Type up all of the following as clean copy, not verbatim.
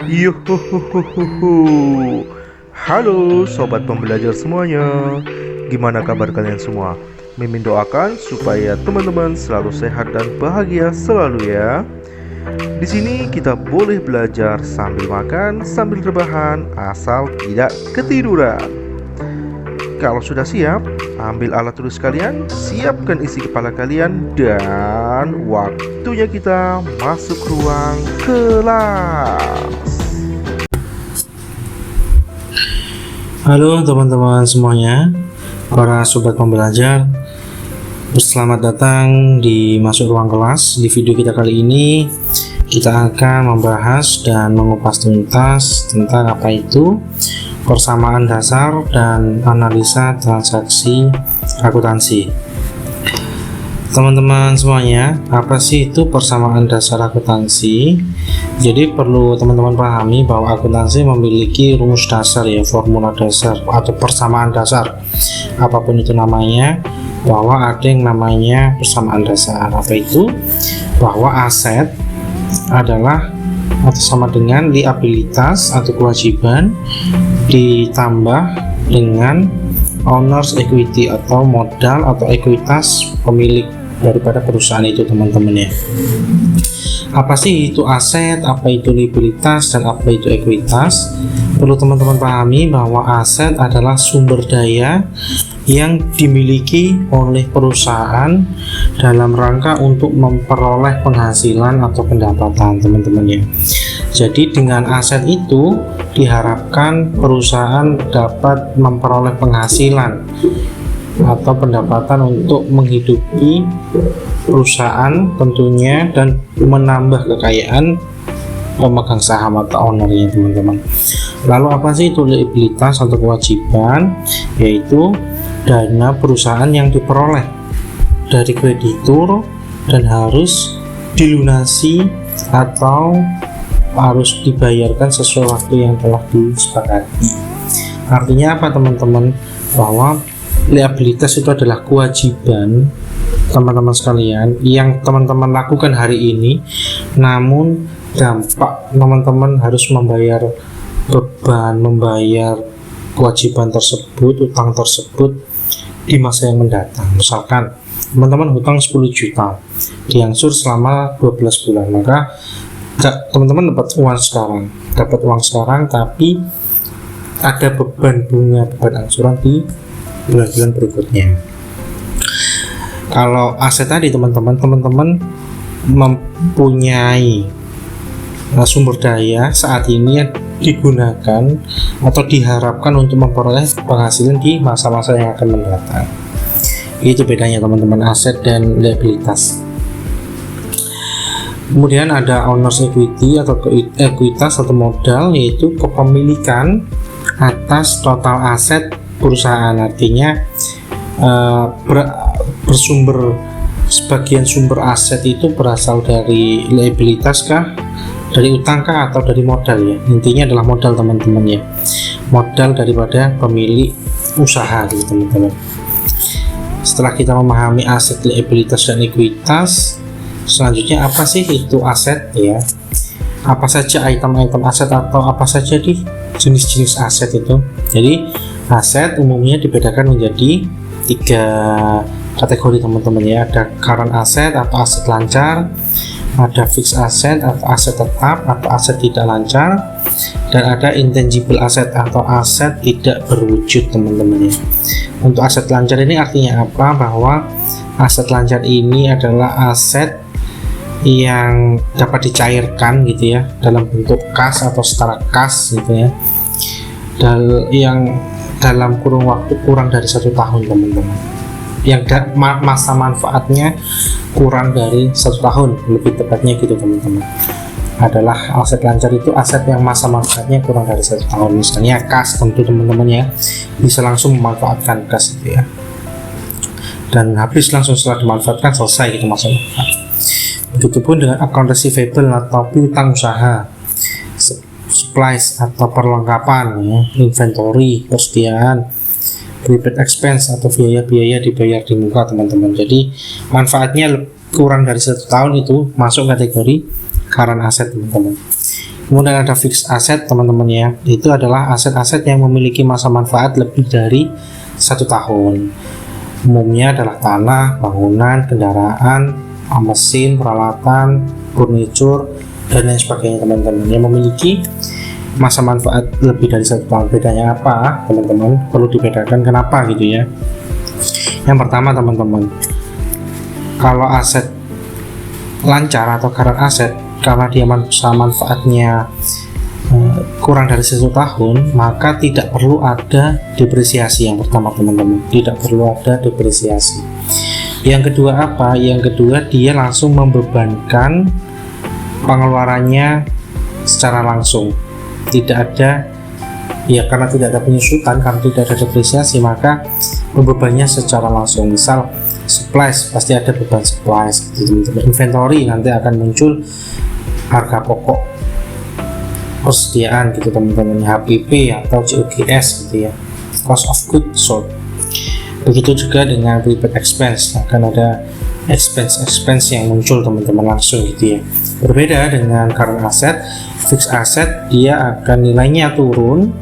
Yuhuhuhuhu. Halo sobat pembelajar semuanya. Gimana kabar kalian semua? Mimin doakan supaya teman-teman selalu sehat dan bahagia selalu ya. Di sini kita boleh belajar sambil makan, sambil rebahan, asal tidak ketiduran. Kalau sudah siap, ambil alat tulis kalian, siapkan isi kepala kalian, dan waktunya kita masuk ruang kelas. Halo teman-teman semuanya, para sobat pembelajar, selamat datang di Masuk Ruang Kelas. Di video kita kali ini, kita akan membahas dan mengupas tuntas tentang apa itu persamaan dasar dan analisa transaksi akuntansi. Teman-teman semuanya, apa sih itu persamaan dasar akuntansi? Jadi perlu teman-teman pahami bahwa akuntansi memiliki rumus dasar ya, formula dasar atau persamaan dasar, apapun itu namanya, bahwa ada yang namanya persamaan dasar. Apa itu? Bahwa aset adalah atau sama dengan liabilitas atau kewajiban ditambah dengan owner's equity atau modal atau ekuitas pemilik daripada perusahaan itu, teman-teman ya. Apa sih itu aset, apa itu liabilitas, dan apa itu ekuitas? Perlu teman-teman pahami bahwa aset adalah sumber daya yang dimiliki oleh perusahaan dalam rangka untuk memperoleh penghasilan atau pendapatan, teman-teman ya. Jadi dengan aset itu diharapkan perusahaan dapat memperoleh penghasilan atau pendapatan untuk menghidupi perusahaan tentunya, dan menambah kekayaan pemegang saham atau ownernya, teman-teman. Lalu apa sih itu liabilitas atau kewajiban? Yaitu dana perusahaan yang diperoleh dari kreditur dan harus dilunasi atau harus dibayarkan sesuai waktu yang telah disepakati. Artinya apa, teman-teman? Bahwa liabilitas itu adalah kewajiban teman-teman sekalian yang teman-teman lakukan hari ini, namun dampak teman-teman harus membayar beban, membayar kewajiban tersebut, utang tersebut di masa yang mendatang. Misalkan teman-teman hutang 10 juta diangsur selama 12 bulan, maka teman-teman dapat uang sekarang tapi ada beban bunga, beban angsuran di bulan-bulan berikutnya. Kalau aset tadi, teman-teman mempunyai sumber daya saat ini yang digunakan atau diharapkan untuk memperoleh penghasilan di masa-masa yang akan mendatang. Itu bedanya, teman-teman, aset dan liabilitas. Kemudian ada owner's equity atau ekuitas atau modal, yaitu kepemilikan atas total aset perusahaan. Artinya bersumber, sebagian sumber aset itu berasal dari liabilitas kah, dari utang kah, atau dari modal ya. Intinya adalah modal, teman-teman ya, modal daripada pemilik usaha gitu, teman-teman. Setelah kita memahami aset, liabilitas, dan ekuitas, selanjutnya apa sih itu aset ya? Apa saja item-item aset atau apa saja di jenis-jenis aset itu? Jadi aset umumnya dibedakan menjadi 3 kategori, teman-teman ya. Ada current asset atau aset lancar, ada fixed asset atau aset tetap atau aset tidak lancar, dan ada intangible asset atau aset tidak berwujud, teman-teman ya. Untuk aset lancar ini artinya apa? Bahwa aset lancar ini adalah aset yang dapat dicairkan gitu ya, dalam bentuk kas atau setara kas gitu ya, dan yang dalam kurun waktu kurang dari 1 tahun, teman-teman. Yang masa manfaatnya kurang dari 1 tahun, lebih tepatnya gitu, teman-teman. Adalah aset lancar itu aset yang masa manfaatnya kurang dari 1 tahun. Misalnya kas, tentu teman-teman ya bisa langsung memanfaatkan kas itu ya, dan habis langsung setelah dimanfaatkan, selesai gitu masa manfaat. Begitupun dengan account receivable atau piutang usaha, supplies atau perlengkapan ya, inventory, persediaan, prepaid expense atau biaya-biaya dibayar di muka, teman-teman. Jadi manfaatnya kurang dari 1 tahun itu masuk kategori current asset, teman-teman. Kemudian ada fixed asset teman-teman ya, itu adalah aset-aset yang memiliki masa manfaat lebih dari 1 tahun. Umumnya adalah tanah, bangunan, kendaraan, mesin, peralatan, furniture, dan lain sebagainya teman-teman, yang memiliki masa manfaat lebih dari 1 tahun. Bedanya apa teman-teman? Perlu dibedakan kenapa gitu ya. Yang pertama teman-teman, kalau aset lancar atau current aset, karena dia masa manfaatnya kurang dari 1 tahun, maka tidak perlu ada depresiasi. Yang pertama teman-teman, tidak perlu ada depresiasi. Yang kedua apa? Yang kedua, dia langsung membebankan pengeluarannya secara langsung, tidak ada ya, karena tidak ada penyusutan, karena tidak ada depresiasi, maka bebannya secara langsung. Misal supplies, pasti ada beban supplies gitu, teman-teman. Inventory, nanti akan muncul harga pokok persediaan gitu teman-teman, HPP atau COGS gitu ya, cost of goods sold. Begitu juga dengan prepaid expense, akan ada expense yang muncul teman-teman langsung gitu ya. Berbeda dengan current asset, fixed asset, dia akan nilainya turun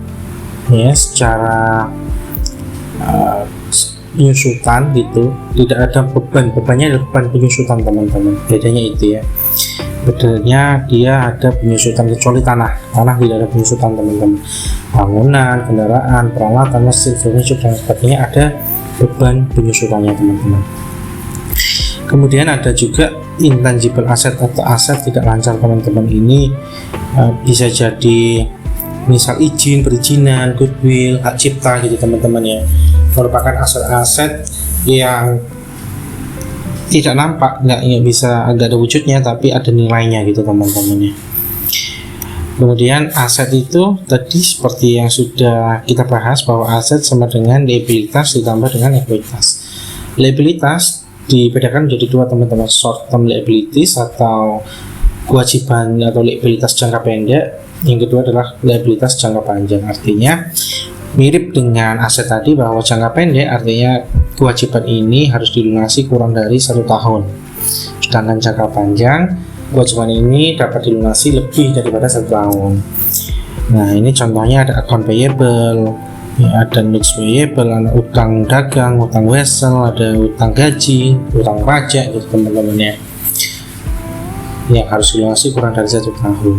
ya secara penyusutan gitu, tidak ada bebannya ada beban penyusutan teman-teman. Bedanya itu ya, bedanya dia ada penyusutan, kecuali tanah tidak ada penyusutan teman-teman. Bangunan, kendaraan, peralatan, mesin, furniture dan sebagainya ada beban penyusutannya teman-teman. Kemudian ada juga intangible asset atau aset tidak lancar teman-teman. Ini bisa jadi misal perizinan, goodwill, hak cipta gitu teman-teman ya, merupakan aset-aset yang tidak nampak, nggak bisa agak ada wujudnya, tapi ada nilainya gitu teman-teman ya. Kemudian aset itu tadi seperti yang sudah kita bahas, bahwa aset sama dengan liabilitas ditambah dengan ekuitas. Liabilitas dibedakan menjadi 2 teman-teman, short term liabilities atau kewajiban atau liabilitas jangka pendek. Yang kedua adalah liabilitas jangka panjang. Artinya mirip dengan aset tadi, bahwa jangka pendek artinya kewajiban ini harus dilunasi kurang dari 1 tahun. Sedangkan jangka panjang, kewajiban ini dapat dilunasi lebih daripada 1 tahun. Nah, ini contohnya ada account payable, ya, ada notes payable, ada utang dagang, utang wesel, ada utang gaji, utang pajak gitu teman-teman ya, yang harus dilunasi kurang dari 1 tahun.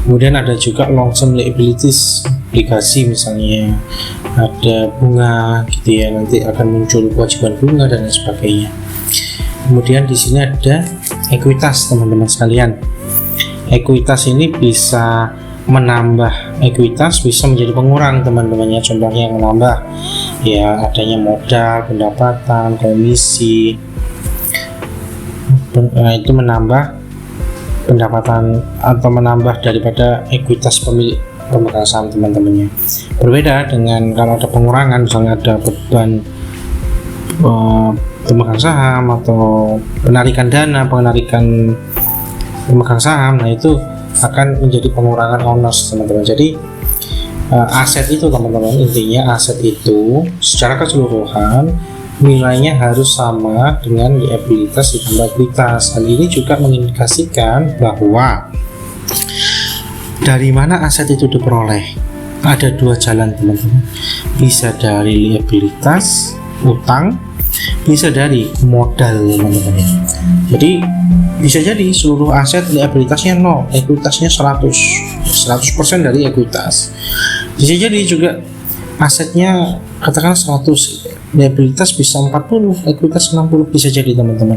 Kemudian ada juga long term liabilities, obligasi misalnya, ada bunga gitu ya, nanti akan muncul kewajiban bunga dan lain sebagainya. Kemudian di sini ada ekuitas teman-teman sekalian. Ekuitas ini bisa menambah ekuitas, bisa menjadi pengurang teman-temannya. Contohnya yang menambah ya, adanya modal, pendapatan, komisi, itu menambah pendapatan atau menambah daripada ekuitas pemilik pemegang saham teman-temannya. Berbeda dengan kalau ada pengurangan, misalnya ada beban pemegang saham atau penarikan dana, penarikan pemegang saham, nah itu akan menjadi pengurangan owners teman-teman. Jadi aset itu teman-teman, intinya aset itu secara keseluruhan nilainya harus sama dengan liabilitas ditambah ekuitas. Hal ini juga mengindikasikan bahwa dari mana aset itu diperoleh. Ada 2 jalan teman-teman, bisa dari liabilitas utang, bisa dari modal teman-teman. Jadi bisa jadi seluruh aset liabilitasnya 0, ekuitasnya 100% dari ekuitas. Bisa jadi juga asetnya katakanlah 100, liabilitas bisa 40, ekuitas 60, bisa jadi teman-teman.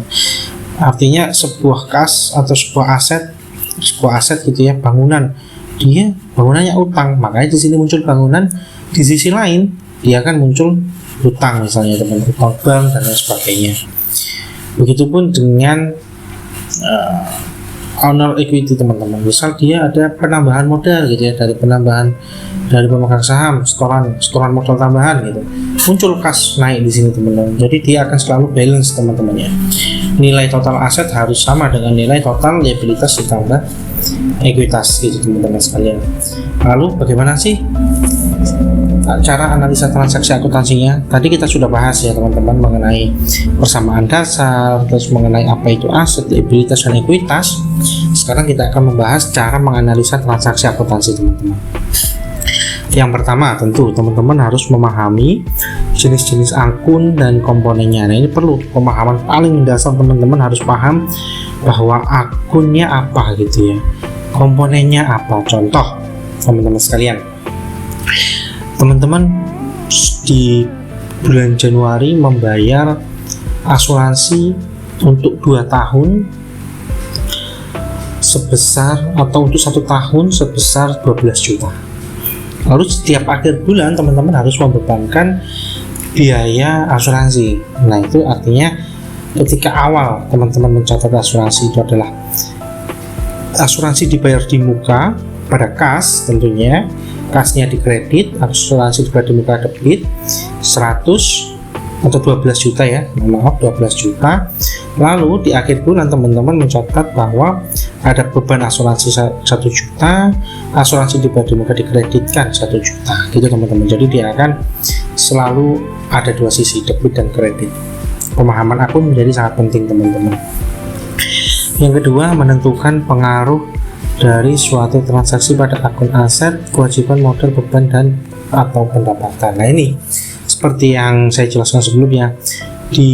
Artinya sebuah kas atau sebuah aset gitu ya, bangunan, dia bangunannya utang, makanya di sini muncul bangunan. Di sisi lain dia akan muncul utang misalnya teman, utang bank dan lain sebagainya. Begitupun dengan owner equity teman-teman. Misal dia ada penambahan modal gitu ya, dari penambahan dari pemegang saham, setoran modal tambahan gitu, muncul kas naik di sini teman-teman. Jadi dia akan selalu balance teman-teman ya. Nilai total aset harus sama dengan nilai total liabilitas ditambah ekuitas gitu teman-teman sekalian. Lalu bagaimana sih cara analisa transaksi akuntansinya? Tadi kita sudah bahas ya teman-teman mengenai persamaan dasar, terus mengenai apa itu aset, liabilitas dan ekuitas. sekarang kita akan membahas cara menganalisa transaksi akuntansi, teman-teman. Yang pertama, tentu teman-teman harus memahami jenis-jenis akun dan komponennya. Nah, ini perlu pemahaman paling mendasar, teman-teman harus paham bahwa akunnya apa gitu ya, komponennya apa. Contoh, teman-teman sekalian, teman-teman di bulan Januari membayar asuransi untuk 2 tahun sebesar, atau untuk 1 tahun sebesar 12 juta. Lalu setiap akhir bulan teman-teman harus membebankan biaya asuransi. Nah, itu artinya ketika awal teman-teman mencatat asuransi itu adalah asuransi dibayar di muka pada kas, tentunya kasnya dikredit, asuransi dibayar di muka debit 100 atau 12 juta ya, maaf 12 juta. Lalu di akhir bulan teman-teman mencatat bahwa ada beban asuransi 1 juta, asuransi dibayar di muka dikreditkan 1 juta gitu teman-teman. Jadi dia akan selalu ada dua sisi, debit dan kredit. Pemahaman akun menjadi sangat penting, teman-teman. Yang kedua, menentukan pengaruh dari suatu transaksi pada akun aset, kewajiban, modal, beban, dan atau pendapatan. Nah, ini seperti yang saya jelaskan sebelumnya, di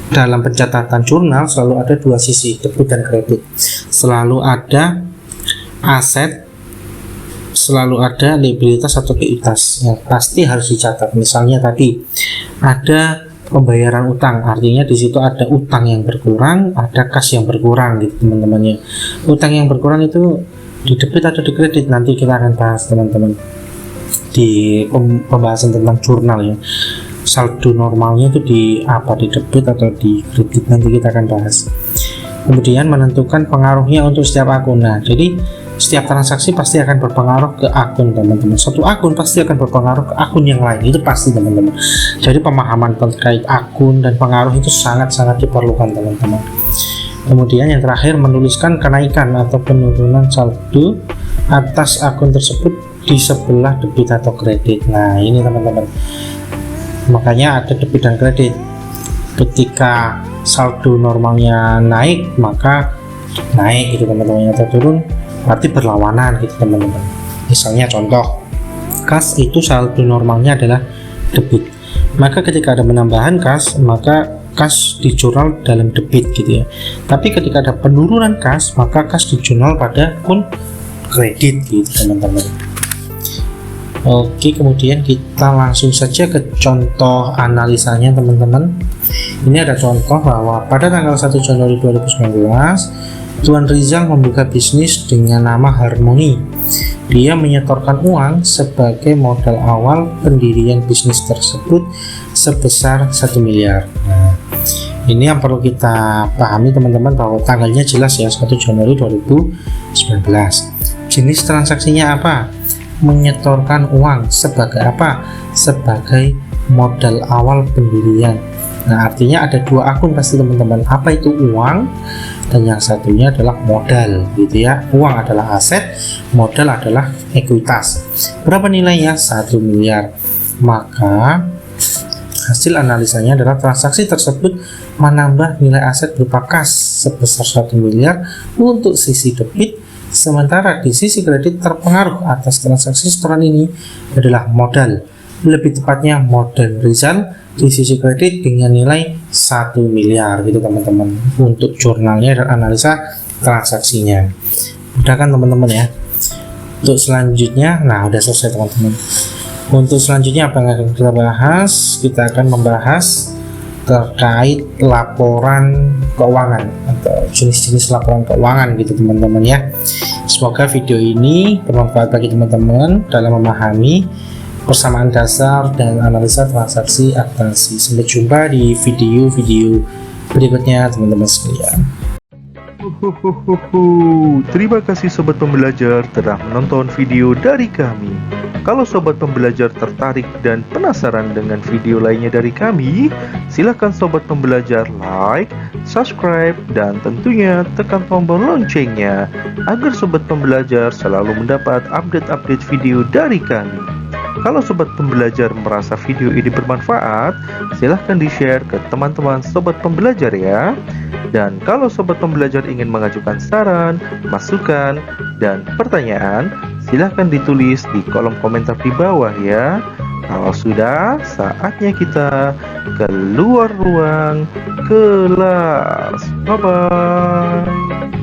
dalam pencatatan jurnal selalu ada dua sisi, debit dan kredit. Selalu ada aset, selalu ada liabilitas atau ekuitas yang pasti harus dicatat. Misalnya tadi ada pembayaran utang, artinya di situ ada utang yang berkurang, ada kas yang berkurang gitu teman-temannya. Utang yang berkurang itu di debit atau di kredit, nanti kita akan bahas teman-teman di pembahasan tentang jurnal ya. Saldo normalnya itu di apa, di debit atau di kredit, nanti kita akan bahas. Kemudian menentukan pengaruhnya untuk setiap akun. Nah, jadi setiap transaksi pasti akan berpengaruh ke akun, teman-teman. Satu akun pasti akan berpengaruh ke akun yang lain, itu pasti teman-teman. Jadi pemahaman terkait akun dan pengaruh itu sangat-sangat diperlukan, teman-teman. Kemudian yang terakhir, menuliskan kenaikan atau penurunan saldo atas akun tersebut di sebelah debit atau kredit. Nah, ini teman-teman, makanya ada debit dan kredit. Ketika saldo normalnya naik, maka naik gitu teman-teman, atau turun berarti berlawanan gitu teman-teman. Misalnya contoh, kas itu saldo normalnya adalah debit, maka ketika ada penambahan kas, maka kas dijurnal dalam debit gitu ya. Tapi ketika ada penurunan kas, maka kas dijurnal pada akun kredit gitu teman-teman. Oke, kemudian kita langsung saja ke contoh analisanya, teman-teman. Ini ada contoh bahwa pada tanggal 1 Januari 2019 Tuan Rizal membuka bisnis dengan nama Harmoni. Dia menyetorkan uang sebagai modal awal pendirian bisnis tersebut sebesar 1 miliar. Nah, ini yang perlu kita pahami teman-teman, bahwa tanggalnya jelas ya, 1 Januari 2019. Jenis transaksinya apa? Menyetorkan uang sebagai apa? Sebagai modal awal pendirian. Nah, artinya ada dua akun pasti teman-teman. Apa itu uang? Dan yang satunya adalah modal gitu ya. Uang adalah aset, modal adalah ekuitas. Berapa nilainya? 1 miliar. Maka hasil analisanya adalah transaksi tersebut menambah nilai aset berupa kas sebesar 1 miliar untuk sisi debit, sementara di sisi kredit terpengaruh atas transaksi setoran ini adalah modal, lebih tepatnya modal Rizal di sisi kredit dengan nilai 1 miliar gitu teman-teman, untuk jurnalnya dan analisa transaksinya. Udah kan teman-teman ya. Untuk selanjutnya, nah udah selesai teman-teman. Untuk selanjutnya apa yang akan kita bahas? Kita akan membahas terkait laporan keuangan atau jenis-jenis laporan keuangan gitu teman-teman ya. Semoga video ini bermanfaat bagi teman-teman dalam memahami persamaan dasar dan analisa transaksi akuntansi. Sampai jumpa di video-video berikutnya teman-teman sekalian. Terima kasih sobat pembelajar telah menonton video dari kami. Kalau sobat pembelajar tertarik dan penasaran dengan video lainnya dari kami, silakan sobat pembelajar like, subscribe, dan tentunya tekan tombol loncengnya agar sobat pembelajar selalu mendapat update-update video dari kami. Kalau sobat pembelajar merasa video ini bermanfaat, silahkan di-share ke teman-teman sobat pembelajar ya. Dan kalau sobat pembelajar ingin mengajukan saran, masukan, dan pertanyaan, silahkan ditulis di kolom komentar di bawah ya. Kalau sudah, saatnya kita keluar ruang kelas. Bye-bye.